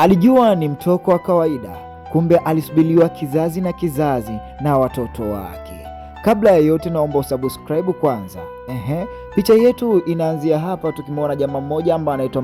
Alijua ni mtoko wa kawaida, kumbe alisubiriwa kizazi na kizazi na watoto wake. Kabla ya yote naomba usubscribe kwanza. Picha yetu inaanzia hapa tukimwona jamaa mmoja ambaye anaitwa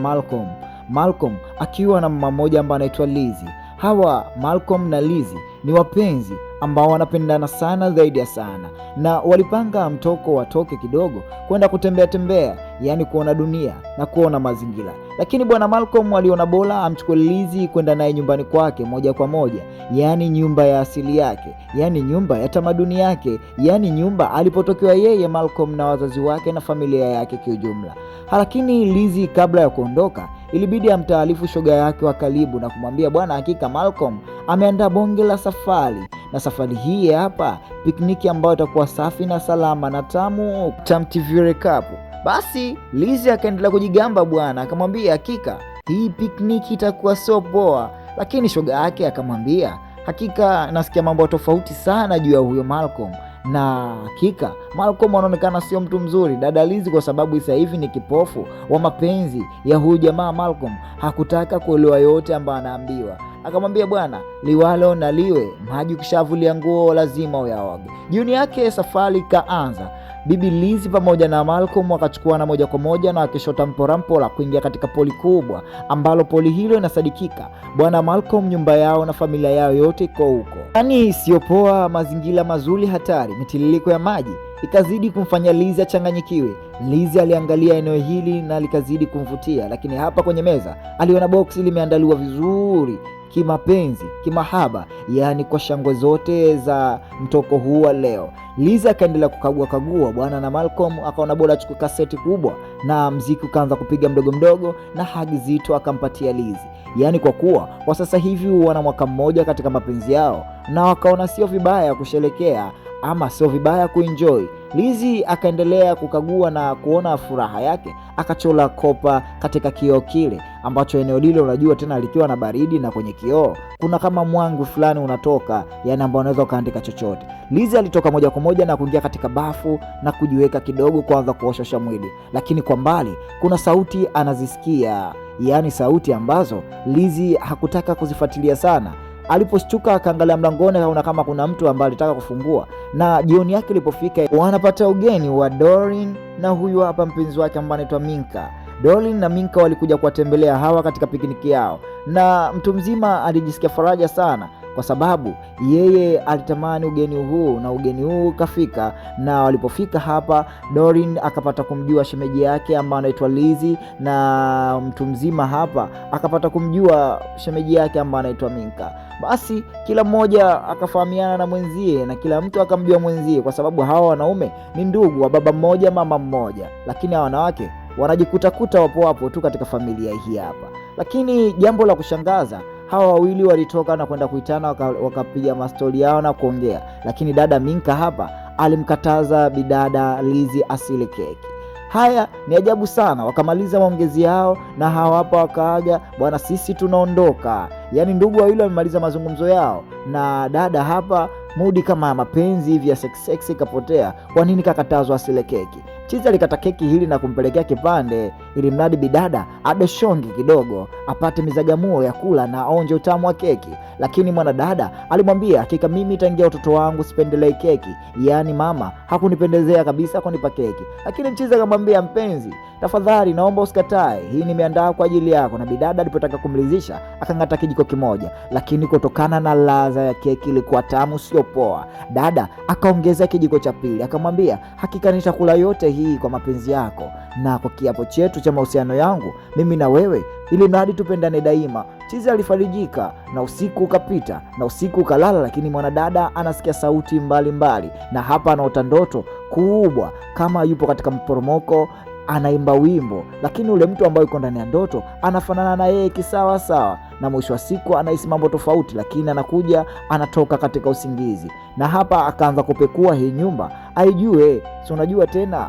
Malcolm akiwa na mama mmoja ambaye anaitwa Lizzy. Hawa Malcolm na Lizzy ni wapenzi ambao wanapendana sana zaidi ya sana, na walipanga mtoko watoke kidogo kwenda kutembea, yani kuona dunia na kuona mazingira. Lakini bwana Malcolm aliona bora amchukue Lizzy kwenda naye nyumbani kwake moja kwa moja, yani nyumba ya asili yake, yani nyumba ya tamaduni yake, yani nyumba alipotokewa yeye Malcolm na wazazi wake na familia yake kiujumla. Lakini Lizzy kabla ya kuondoka ilibidi amtaarifu shoga yake wa karibu na kumwambia bwana, hakika Malcolm ameandaa bonge la safari, na safari hii hapa pikniki ambayo itakuwa safi na salama na tamu tamtivire kapu. Basi Lizzy akaendelea kujigamba bwana, akamwambia hakika hii pikniki itakuwa so poa. Lakini shoga yake akamwambia hakika nasikia mambo tofauti sana juu ya huyo Malcolm, na hakika Malcolm anaonekana sio mtu mzuri dada Lizzy, kwa sababu sasa hivi ni kipofu wa mapenzi ya huyu jamaa Malcolm. Hakutaka kuelewa yote ambayo anaambiwa. Akamwambia bwana, liwalo na liwe, maji ukishavulia nguo lazima uyaoge. Jioni yake safari kaanza. Bibi Lizzy pamoja na Malcolm wakachukuana moja kwa moja na wakishota mporampola kuingia katika poli kubwa, ambalo poli hilo inasadikika bwana Malcolm nyumba yao na familia yao yote iko huko. Yaani sio poa, mazingira mazuri hatari, mitiririko ya maji ikazidi kumfanya Lizzy achanganyikiwe. Lizzy aliangalia eneo hili na likazidi kumvutia, lakini hapa kwenye meza aliona boksi limeandaliwa vizuri kimapenzi, kimahaba, yani kwa shangwe zote za mtoko huu wa leo. Lizzy akaendelea kukagua bwana, na Malcolm akaona bora achukue kaseti kubwa na mziki ukaanza kupiga mdogo mdogo, na hagi zito akampatia Lizzy. Yani kwa kuwa kwa sasa hivi wana mwaka mmoja katika mapenzi yao, na wakaona sio vibaya kusherekea ama sio vibaya kuenjoy. Lizzy akaendelea kukagua na kuona furaha yake, akachola kopa katika kioo kile ambacho eneo lile unajua tena likiwa na baridi, na kwenye kioo kuna kama mwangu fulani unatoka, yani ambao unaweza ukaandika chochote. Lizzy alitoka moja kwa moja na kuingia katika bafu na kujiweka kidogo kuanza kuoshosha mwili, lakini kwa mbali kuna sauti anazisikia, yani sauti ambazo Lizzy hakutaka kuzifuatilia sana. Aliposhtuka akaangalia mlangoni, akaona kama kuna mtu ambaye alitaka kufungua, na jioni yake ilipofika wanapata ugeni wa Doreen na huyu hapa mpenzi wake ambaye anaitwa Minka. Doreen na Minka walikuja kuwatembelea hawa katika pikniki yao, na mtu mzima alijisikia faraja sana kwa sababu yeye alitamani ugeni huu, na ugeni huu kafika. Na walipofika hapa, Doreen akapata kumjua shemeji yake ambaye anaitwa Lizzy, na mtu mzima hapa akapata kumjua shemeji yake ambaye anaitwa Minka. Basi kila mmoja akafahamiana na mwenzie, na kila mtu akamjua mwenzie, kwa sababu hawa wanaume ni ndugu wa baba mmoja mama mmoja, lakini hawa wanawake wanajikutakuta wapo tu katika familia hii hapa. Lakini jambo la kushangaza, hawa wawili walitoka na kwenda kuitana, wakapiga mastori yao na kuongea, lakini dada Minka hapa alimkataza bidada Lizzy asile keki. Haya ni ajabu sana. Wakamaliza maongezi yao na hawa hapa wakaaga, bwana sisi tunaondoka. Yani ndugu wawili wamemaliza mazungumzo yao, na dada hapa mudi kama mapenzi hivi ya seksi kapotea. Kwa nini kakatazwa asile keki? Chizi alikata keki hili na kumpelekea kipande, ili mradi bidada adeshongi kidogo apate mizagamuo ya kula na aonje utamu wa keki. Lakini mwanadada alimwambia hakika mimi tangia utoto wangu sipendelei keki, yani mama hakunipendezea kabisa kunipa keki. Lakini mchizi akamwambia mpenzi, tafadhali naomba usikatae, hii nimeandaa kwa ajili yako. Na bidada alipotaka kumridhisha akangata kijiko kimoja, lakini kutokana na ladha ya keki ilikuwa tamu sio poa, dada akaongeza kijiko cha pili, akamwambia hakika nitakula yote hii kwa mapenzi yako na kwa kiapo chetu cha mahusiano yangu mimi na wewe, ili mradi tupendane daima. Chizi alifarijika, na usiku ukapita na usiku ukalala, lakini mwanadada anasikia sauti mbali, na hapa anaota ndoto kubwa kama yupo katika mporomoko anaimba wimbo, lakini ule mtu ambaye yuko ndani ya ndoto anafanana na yeye kisawa sawa, na mwisho wa siku anahisi mambo tofauti, lakini anakuja anatoka katika usingizi. Na hapa akaanza kupekua hii nyumba aijue, si unajua tena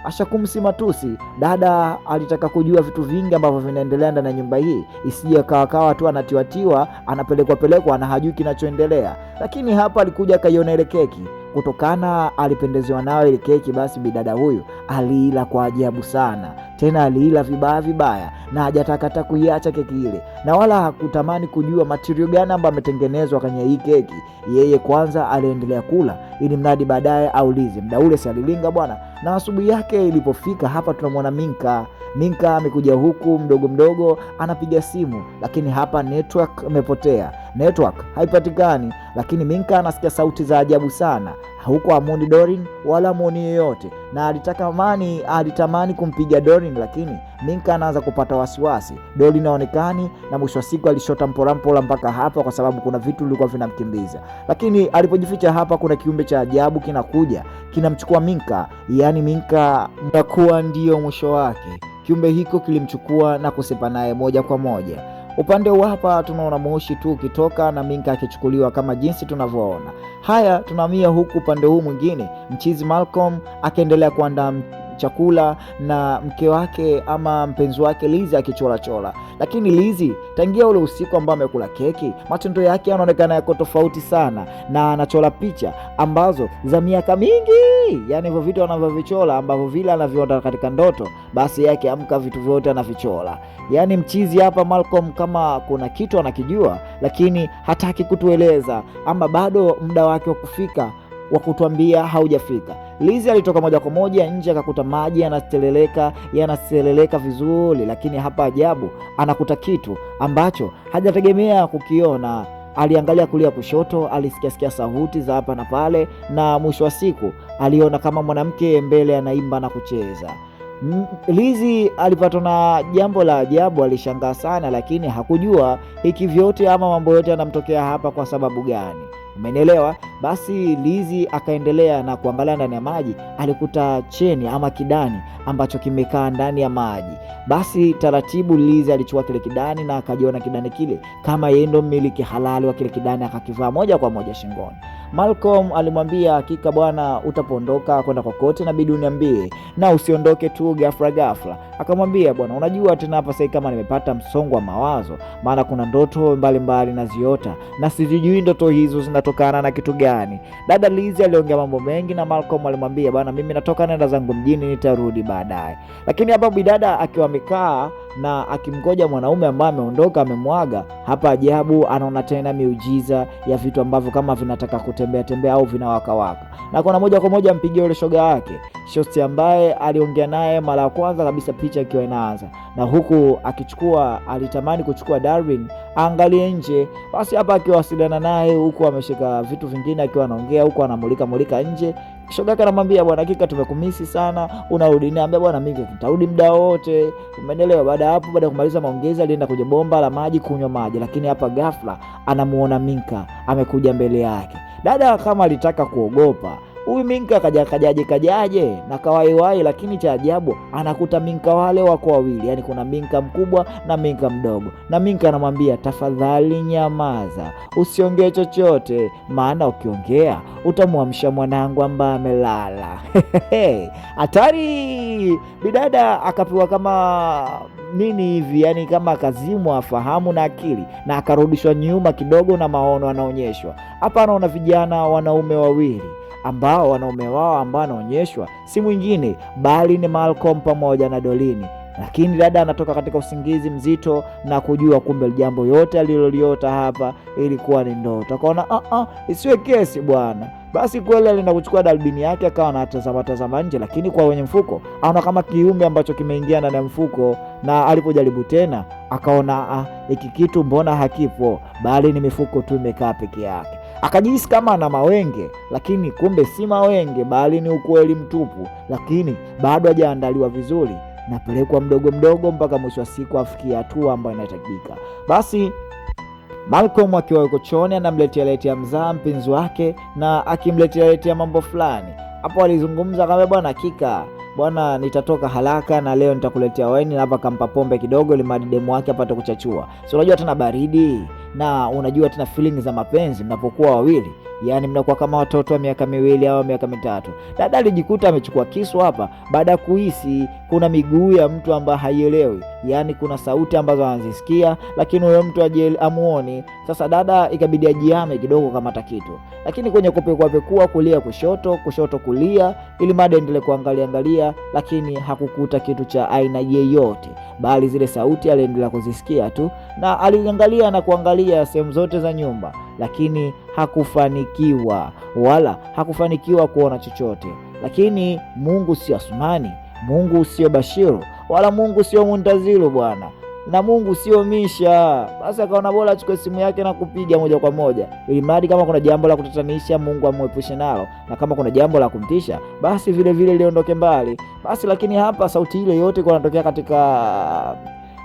ashakumsi matusi. Dada alitaka kujua vitu vingi ambavyo vinaendelea ndani ya nyumba hii, isije kawa tu anatiwatiwa anapelekwa na hajui kinachoendelea. Lakini hapa alikuja akaiona ile keki, kutokana alipendezewa nayo ile keki, basi bidada huyu aliila kwa ajabu sana. tena aliila vibaya vibaya na hajataka hata kuiacha keki ile, na wala hakutamani kujua material gani ambayo ametengenezwa kwenye hii keki. Yeye kwanza aliendelea kula ili mradi baadaye aulize. Muda ule si alilinga bwana. Na asubuhi yake ilipofika, hapa tunamwona Minka amekuja huku mdogo mdogo anapiga simu, lakini hapa network imepotea, network haipatikani. Lakini Minka anasikia sauti za ajabu sana, huko hamuoni Doreen wala hamuoni yoyote, na alitamani kumpiga Doreen, lakini Minka anaanza kupata wasiwasi. Doreen haonekani, na mwisho wa siku alishota mpola mpaka hapa kwa sababu kuna vitu vilikuwa vinamkimbiza. Lakini alipojificha hapa, kuna kiumbe cha ajabu kinakuja kinamchukua Minka, yani Minka ndakuwa ndio mwisho wake. Kiumbe hiko kilimchukua na kusepa naye moja kwa moja. Upande huu hapa tunaona moshi tu ukitoka na Minka akichukuliwa kama jinsi tunavyoona. Haya, tunahamia huku upande huu mwingine, mchizi Malcolm akaendelea kuandaa chakula na mke wake ama mpenzi wake Lizzy akichola. Lakini Lizzy tangia ule usiku ambao amekula keki, matendo yake yanaonekana yako tofauti sana, na anachola picha ambazo za miaka mingi, yani hivyo vitu anavyovichola ambavyo vile anaviona katika ndoto, basi yake amka vitu vyote anavichola. Yani mchizi hapa Malcolm kama kuna kitu anakijua, lakini hataki kutueleza, ama bado muda wake wa kufika wa kutuambia haujafika. Lizzy alitoka moja kwa moja nje, akakuta maji yanaseleleka vizuri, lakini hapa ajabu, anakuta kitu ambacho hajategemea kukiona. Aliangalia kulia kushoto, alisikia sauti za hapa na pale, na mwisho wa siku aliona kama mwanamke mbele anaimba na kucheza. Lizzy alipatwa na jambo la ajabu, alishangaa sana, lakini hakujua hiki vyote ama mambo yote yanamtokea hapa kwa sababu gani. Umenielewa? Basi Lizzy akaendelea na kuangalia ndani ya maji, alikuta cheni ama kidani ambacho kimekaa ndani ya maji. Basi taratibu Lizzy alichukua kile kidani na akajiona kidani kile kama yeye ndo mmiliki halali wa kile kidani, akakivaa moja kwa moja shingoni. Malcolm alimwambia, hakika bwana, utapondoka kwenda kokote inabidi uniambie, na usiondoke tu ghafla. Akamwambia, bwana, unajua tena hapa sasa kama nimepata msongo wa mawazo, maana kuna ndoto mbalimbali naziota na sijui ndoto hizo zinatokana na kitu gani. Dada Lizzy aliongea mambo mengi, na Malcolm alimwambia, bwana, mimi natoka naenda zangu mjini, nitarudi baadaye. Lakini hapa bidada akiwa amekaa na akimgoja mwanaume ambaye ameondoka amemwaga, hapa ajabu anaona tena miujiza ya vitu ambavyo kama vinataka kutembea au vinawaka. Na kuna moja kwa moja mpigie yule shoga yake Shosti ambaye aliongea naye mara ya kwanza kabisa picha ikiwa inaanza, na huku alitamani kuchukua Darwin aangalie nje. Basi hapa akiwasiliana naye huku ameshika vitu vingine akiwa anaongea huku anamulika nje. Shoga yake anamwambia, bwana, hakika tumekumisi sana, unarudi? Niambia, bwana, mimi nitarudi muda wote. Umeelewa? Baada ya kumaliza maongezi alienda kwenye bomba la maji kunywa maji, lakini hapa ghafla anamuona Minka amekuja mbele yake. Dada kama alitaka kuogopa, huyu Minka kajaje na kawaiwai, lakini cha ajabu anakuta Minka wale wako wawili, yani kuna Minka mkubwa na Minka mdogo. Na Minka anamwambia, tafadhali nyamaza, usiongee chochote, maana ukiongea utamwamsha mwanangu ambaye amelala. Hatari! Bidada akapewa kama nini hivi, yani kama akazimwa fahamu na akili, na akarudishwa nyuma kidogo na maono anaonyeshwa. Hapa anaona vijana wanaume wawili ambao wanaume wao ambao anaonyeshwa si mwingine bali ni Malcolm pamoja na Doreen. Lakini dada anatoka katika usingizi mzito na kujua kumbe jambo yote aliloliota hapa ilikuwa ni ndoto. Akaona isiwe kesi bwana. Basi kweli alienda kuchukua darubini yake, akawa anatazama nje, lakini kwa wenye mfuko aona kama kiumbe ambacho kimeingia ndani ya mfuko. Na alipojaribu tena akaona hiki kitu mbona hakipo, bali ni mifuko tu imekaa peke yake. Akajihisi kama ana mawenge, lakini kumbe si mawenge bali ni ukweli mtupu. Lakini bado hajaandaliwa vizuri, napelekwa mdogo mpaka mwisho wa siku afikia hatua ambayo inahitajika. Basi Malcolm akiwa yuko chooni anamletea mzaa mpenzi wake, na akimletea mambo fulani. Hapo alizungumza kama, bwana, hakika bwana, nitatoka haraka na leo nitakuletea waini, na hapa kampa pombe kidogo ili mademu wake apate kuchachua. So unajua tena baridi, na unajua tena feeling za mapenzi mnapokuwa wawili. yani mnakuwa kama watoto wa miaka 2 au miaka 3. Dada alijikuta amechukua kisu hapa baada ya kuhisi kuna miguu ya mtu ambaye haielewi, yani kuna sauti ambazo anazisikia lakini huyo mtu amuoni. Sasa dada ikabidi ajiame kidogo kamata kitu, lakini kwenye kupekua kulia kushoto kulia, ili mada endelee kuangalia, lakini hakukuta kitu cha aina yeyote, bali zile sauti aliendelea kuzisikia tu, na aliangalia na kuangalia sehemu zote za nyumba, lakini hakufanikiwa kuona chochote. Lakini Mungu sio Asmani, Mungu sio Bashiru, wala Mungu sio Muntaziru bwana, na Mungu sio Misha. Basi akaona bora achukue simu yake na kupiga moja kwa moja, ili mradi kama kuna jambo la kutatanisha Mungu amwepushe nalo, na kama kuna jambo la kumtisha basi vile vile liondoke mbali. Basi lakini hapa sauti ile yote kwa inatokea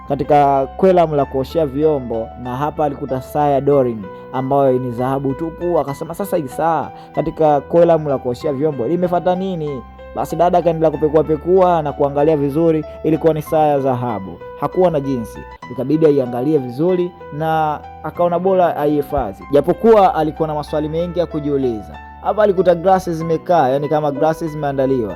katika kwelamu la kuoshea vyombo, na hapa alikuta saa ya Dorin ambayo ni dhahabu tupu. Akasema sasa hii saa katika kwelamu la kuoshea vyombo limefuata nini? Basi dada akaendelea kupekua na kuangalia vizuri, ilikuwa ni saa ya dhahabu. Hakuwa na jinsi, ikabidi aiangalie vizuri na akaona bora aihifadhi, japokuwa alikuwa na maswali mengi ya kujiuliza. Hapa alikuta glasi zimekaa, yani kama glasi zimeandaliwa,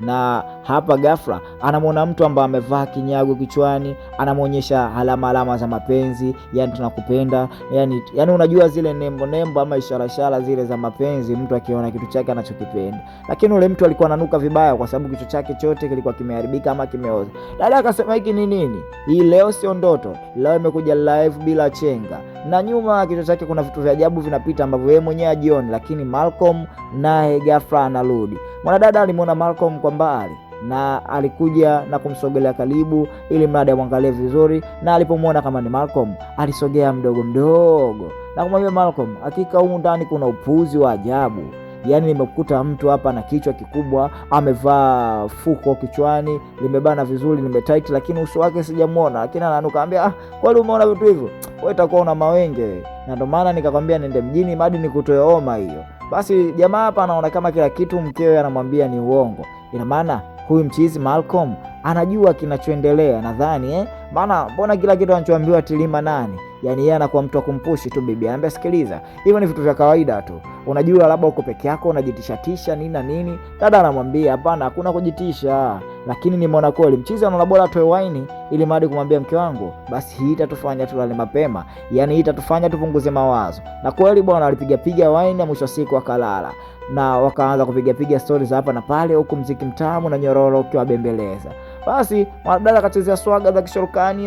na hapa ghafla anamwona mtu ambaye amevaa kinyago kichwani, anamuonyesha alama za mapenzi, yani tunakupenda, yani unajua zile nembo ama ishara zile za mapenzi, mtu akiona kitu chake anachokipenda. Lakini ule mtu alikuwa ananuka vibaya kwa sababu kichwa chake chote kilikuwa kimeharibika ama kimeoza. Dada akasema hiki ni nini? Hii leo sio ndoto, leo imekuja live bila chenga. Na nyuma kichwa chake kuna vitu vya ajabu vinapita ambavyo yeye mwenyewe ajioni, lakini Malcolm naye ghafla anarudi. Mwanadada alimwona Malcolm kwa mbali na alikuja na kumsogelea karibu ili mradi amwangalie vizuri, na alipomwona kama ni Malcolm alisogea mdogo na kumwambia Malcolm, hakika humu ndani kuna upuzi wa ajabu. Yani nimekuta mtu hapa na kichwa kikubwa, amevaa fuko kichwani, limebana vizuri, limetight, lakini uso wake sijamuona, lakini ananuka. Ambia kwani umeona vitu hivyo? Wewe utakuwa una mawenge. Na ndio maana nikakwambia nende mjini hadi nikutoe homa hiyo. Basi jamaa hapa anaona kama kila kitu mkewe anamwambia ni uongo. Ina maana huyu mchizi Malcolm anajua kinachoendelea, nadhani maana mbona kila kitu anachoambiwa Tilima nani? Yani yeye anakuwa mtu wa kumpushi tu bibi. Anambia sikiliza, hivyo ni vitu vya kawaida tu. Unajua labda uko peke yako unajitisha nini na nini. Dada anamwambia hapana, hakuna kujitisha. Lakini nimeona kweli mchizi anaona bora atoe waini ili mradi kumwambia mke wangu, basi hii itatufanya tulale mapema. Yani hii itatufanya tupunguze mawazo. Na kweli bwana alipiga waini na mwisho siku akalala. Na wakaanza kupiga stories hapa na pale, huku mziki mtamu na nyororo ukiwa bembeleza. Basi mwanadada kachezea swaga za kishorokani,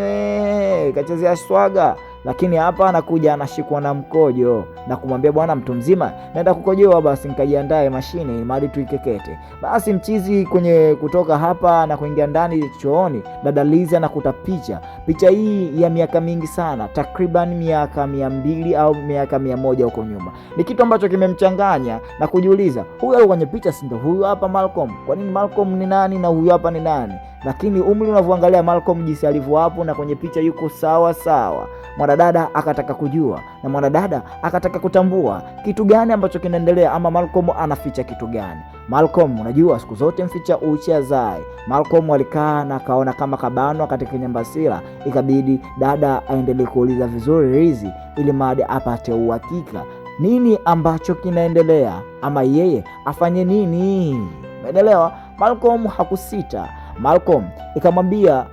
kachezea swaga. Lakini hapa anakuja anashikwa na mkojo na kumwambia bwana mtu mzima naenda kukojoa, basi nikajiandae mashine mali tuikekete. Basi mchizi kwenye kutoka hapa na kuingia ndani chooni, dada Liza anakuta picha hii ya miaka mingi sana, takriban miaka 200 au miaka 100 huko nyuma. Ni kitu ambacho kimemchanganya na kujiuliza, huyu kwenye picha si ndio huyu hapa Malcolm? Kwa nini Malcolm ni nani na huyu hapa ni nani? Lakini umri unavyoangalia Malcolm jinsi alivyo hapo na kwenye picha yuko sawa. Mwanadada akataka kujua na mwanadada akataka kutambua kitu gani ambacho kinaendelea, ama Malcolm anaficha kitu gani. Malcolm unajua siku zote mficha uchi azae. Malcolm alikaa na kaona kama kabanwa katika nyambasira, ikabidi dada aendelee kuuliza vizuri Rizi ili mradi apate uhakika nini ambacho kinaendelea, ama yeye afanye nini. Umeelewa? Malcolm hakusita. Malcolm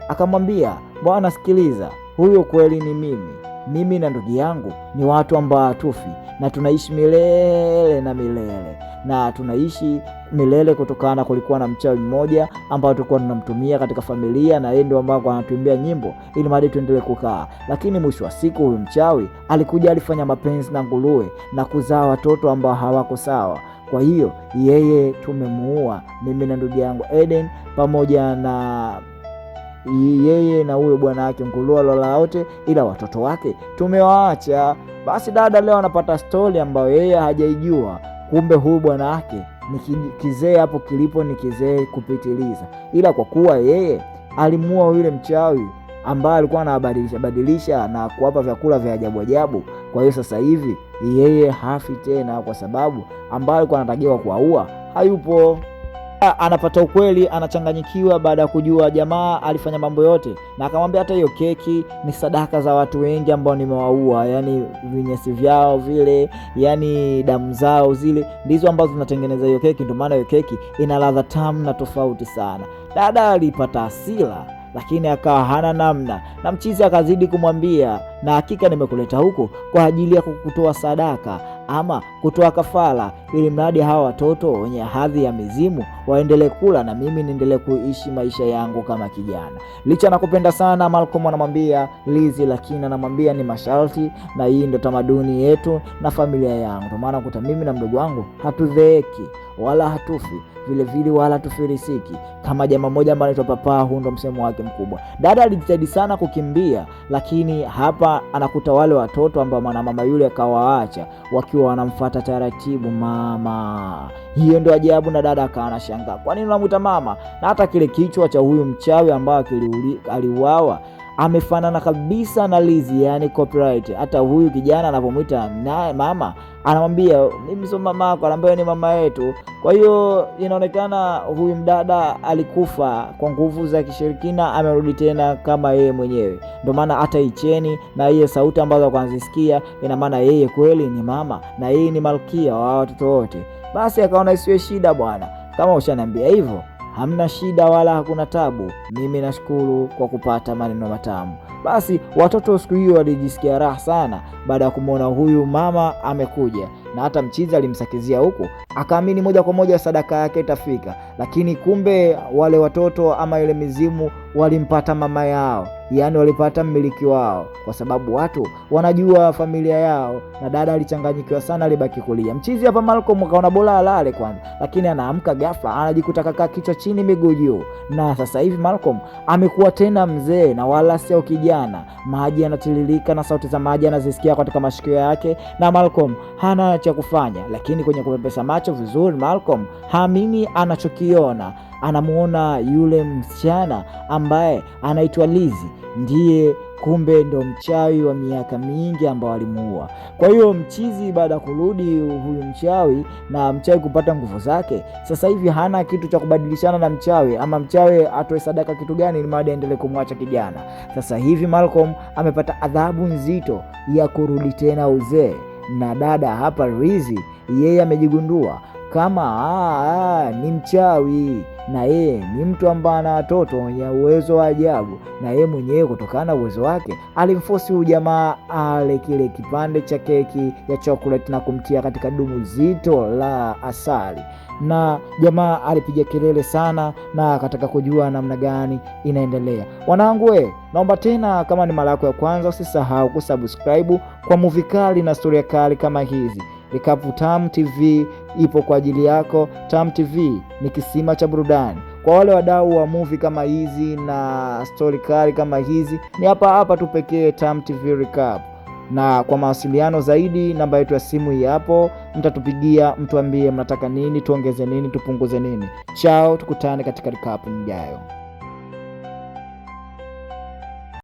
akamwambia bwana sikiliza, huyo kweli ni mimi na ndugu yangu ni watu ambao hatufi, na tunaishi milele na milele, na tunaishi milele kutokana kulikuwa na mchawi mmoja ambao tulikuwa tunamtumia katika familia, na yeye ndio ambao anatuimbia nyimbo ili mradi tuendelee kukaa. Lakini mwisho wa siku huyu mchawi alikuja, alifanya mapenzi na nguruwe na kuzaa watoto ambao hawako sawa. Kwa hiyo yeye tumemuua, mimi na ndugu yangu Eden, pamoja na yeye na huyo bwana wake nguruwe lola wote, ila watoto wake tumewaacha. Basi dada leo anapata story ambayo yeye hajaijua. Kumbe huyu bwana wake ni kizee, hapo kilipo ni kizee kupitiliza, ila kwa kuwa yeye alimuua yule mchawi ambaye alikuwa anabadilisha na kuwapa vyakula vya ajabu. Kwa hiyo sasa hivi yeye hafi tena, kwa sababu ambaye alikuwa anatakiwa kuua hayupo. Anapata ukweli, anachanganyikiwa baada ya kujua jamaa alifanya mambo yote, na akamwambia hata hiyo keki ni sadaka za watu wengi ambao nimewaua, yani vinyesi vyao vile, yani damu zao zile ndizo ambazo zinatengeneza hiyo keki, ndio maana hiyo keki ina ladha tamu na tofauti sana. Dada alipata hasira, lakini akawa hana namna, na mchizi akazidi kumwambia, na hakika nimekuleta huko kwa ajili ya kukutoa sadaka ama kutoa kafara, ili mradi hawa watoto wenye hadhi ya mizimu waendelee kula na mimi niendelee kuishi maisha yangu kama kijana. Licha na kupenda sana, Malcolm anamwambia Lizzy, lakini anamwambia ni masharti, na hii ndio tamaduni yetu na familia yangu, kwa maana kuta mimi na mdogo wangu hatudheeki wala hatufi vile vile wala tufirisiki kama jamaa mmoja ambaye anaitwa Papa. Huo ndo msemo wake mkubwa. Dada alijitahidi sana kukimbia, lakini hapa anakuta wale watoto ambao mama yule akawaacha wakiwa wanamfuata taratibu mama. Hiyo ndio ajabu, na dada akawa anashangaa, kwa nini unamuita mama? Na hata kile kichwa cha huyu mchawi ambaye aliuawa amefanana kabisa na Lizzy, yani copyright. Hata huyu kijana anapomuita naye mama anamwambia mimi sio mama yako, anamwambia ni mama yetu. Kwa hiyo inaonekana huyu mdada alikufa kwa nguvu za kishirikina, amerudi tena kama yeye mwenyewe. Ndio maana hata icheni na yeye sauti ambazo kwanzisikia, ina maana yeye kweli ni mama na yeye ni malkia wa watoto wote. Basi akaona isiwe shida bwana, kama ushaniambia hivyo hamna shida wala hakuna tabu, mimi nashukuru kwa kupata maneno matamu. Basi watoto siku hiyo walijisikia raha sana baada ya kumwona huyu mama amekuja, na hata mchizi alimsakizia huko, akaamini moja kwa moja sadaka yake itafika. Lakini kumbe wale watoto ama ile mizimu walimpata mama yao, yani walipata mmiliki wao, kwa sababu watu wanajua familia yao. Na dada alichanganyikiwa sana, alibaki kulia. Mchizi hapa Malcolm akaona bora alale kwanza, lakini anaamka ghafla anajikuta kakaa kichwa chini miguu juu. Na sasa hivi Malcolm amekuwa tena mzee na wala sio kijana. Maji yanatiririka na sauti za maji anazisikia katika mashikio yake, na Malcolm hana cha kufanya, lakini kwenye kupepesa macho vizuri Malcolm haamini anachokiona. Anamuona yule msichana ambaye anaitwa Lizzy, ndiye kumbe ndo mchawi wa miaka mingi ambao alimuua. Kwa hiyo mchizi baada kurudi huyu mchawi na mchawi kupata nguvu zake, sasa hivi hana kitu cha kubadilishana na mchawi, ama mchawi atoe sadaka kitu gani ili mradi aendelee kumwacha kijana. Sasa hivi Malcolm amepata adhabu nzito ya kurudi tena uzee. Na dada hapa Lizzy, yeye amejigundua kama ni mchawi, na yeye ni mtu ambaye ana watoto wenye uwezo wa ajabu, na yeye mwenyewe kutokana na uwezo wake alimforce huyu jamaa ale kile kipande cha keki ya chocolate na kumtia katika dumu zito la asali. Na jamaa alipiga kelele sana na akataka kujua namna gani inaendelea. Wanangu, naomba tena, kama ni mara yako ya kwanza, usisahau kusubscribe kwa movie kali na story kali kama hizi. Recap Tam TV ipo kwa ajili yako. Tam TV ni kisima cha burudani kwa wale wadau wa movie kama hizi na story kali kama hizi. Ni hapa tu pekee, Tam TV Recap. Na kwa mawasiliano zaidi, namba yetu ya simu hapo, mtatupigia mtuambie mnataka nini, tuongeze nini, tupunguze nini. Chao, tukutane katika recap ijayo.